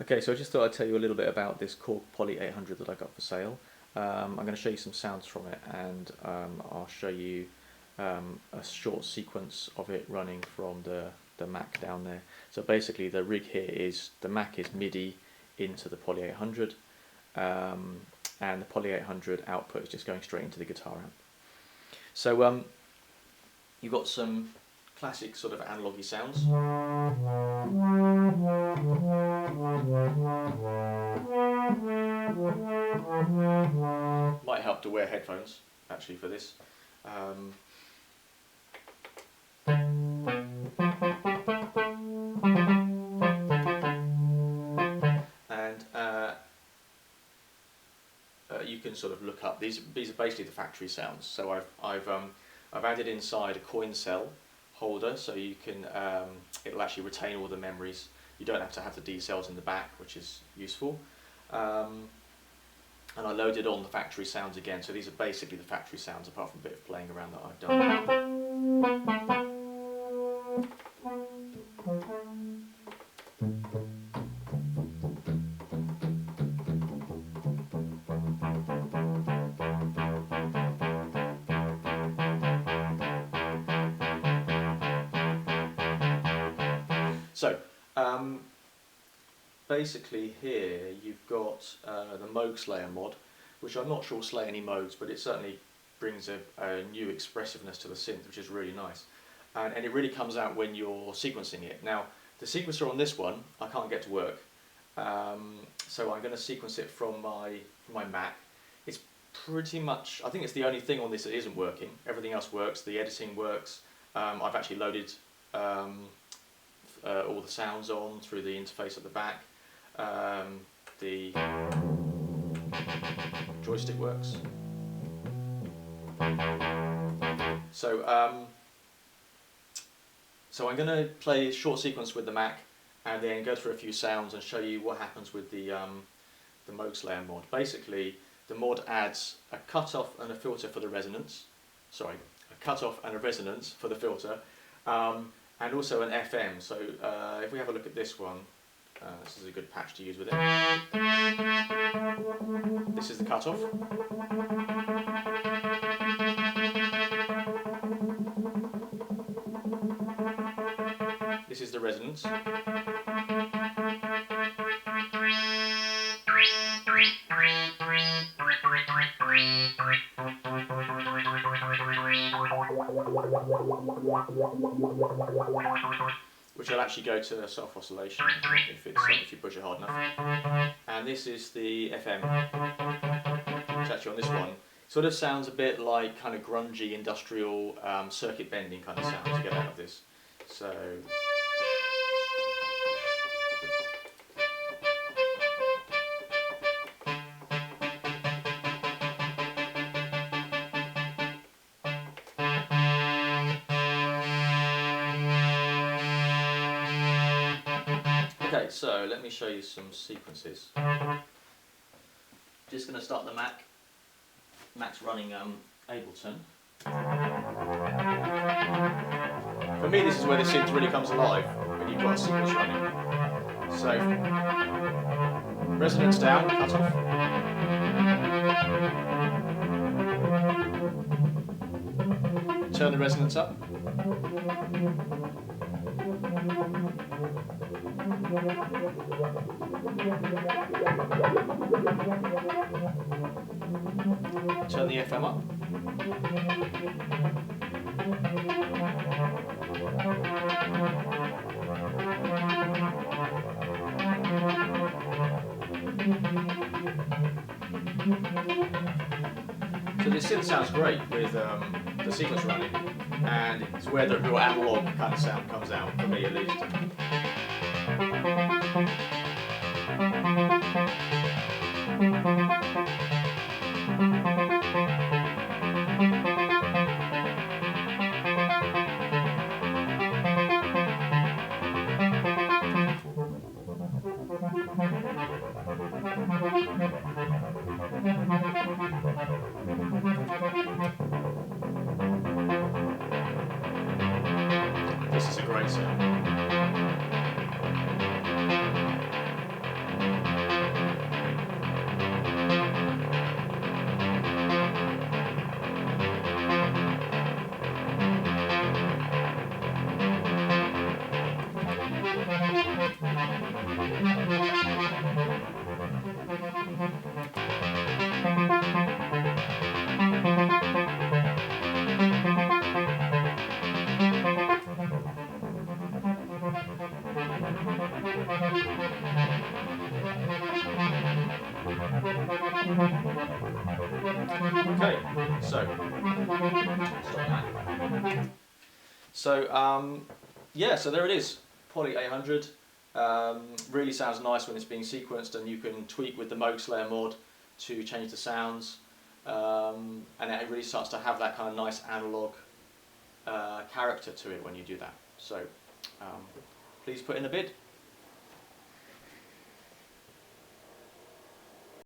Okay, so I just thought I'd tell you a little bit about this Korg Poly800 that I got for sale. I'm going to show you some sounds from it, and I'll show you a short sequence of it running from the Mac down there. So basically the rig here is, the Mac is MIDI into the Poly800, and the Poly800 output is just going straight into the guitar amp. So you've got some classic sort of analogy sounds. Might help to wear headphones actually for this. And you can sort of look up, these are basically the factory sounds. So I've added inside a coin cell holder, so you can it'll actually retain all the memories. You don't have to have the D cells in the back, which is useful. And I loaded on the factory sounds again, so these are basically the factory sounds apart from a bit of playing around that I've done. So, basically here you've got the Moog Slayer mod, which I'm not sure will slay any Moogs, but it certainly brings a new expressiveness to the synth, which is really nice. And it really comes out when you're sequencing it. Now, the sequencer on this one, I can't get to work, so I'm going to sequence it from my Mac. It's pretty much, I think it's the only thing on this that isn't working. Everything else works, the editing works. I've actually loaded all the sounds on through the interface at the back. The joystick works. So so I'm going to play a short sequence with the Mac and then go through a few sounds and show you what happens with the Moog Slayer mod. Basically, the mod adds a cutoff and a filter for the resonance. Sorry, a cutoff and a resonance for the filter. And also an FM, so if we have a look at this one, this is a good patch to use with it. This is the cutoff. This is the resonance. Which will actually go to self-oscillation if you push it hard enough. And this is the FM, which actually on this one sort of sounds a bit like kind of grungy industrial circuit bending kind of sounds you get out of this. So. Okay, so let me show you some sequences. Just going to start the Mac. Mac's running Ableton. For me, this is where the synth really comes alive, when you've got a sequence running. So, resonance down, cut off. Turn the resonance up. Turn the FM up. So this synth sounds great with the sequence running, and it's where the real analog kind of sound comes out, for me at least. This is a great sound. Okay, so stop that. So yeah, so there it is, Poly 800. Really sounds nice when it's being sequenced, and you can tweak with the Moog Slayer mod to change the sounds, and it really starts to have that kind of nice analog character to it when you do that. So please put in a bid.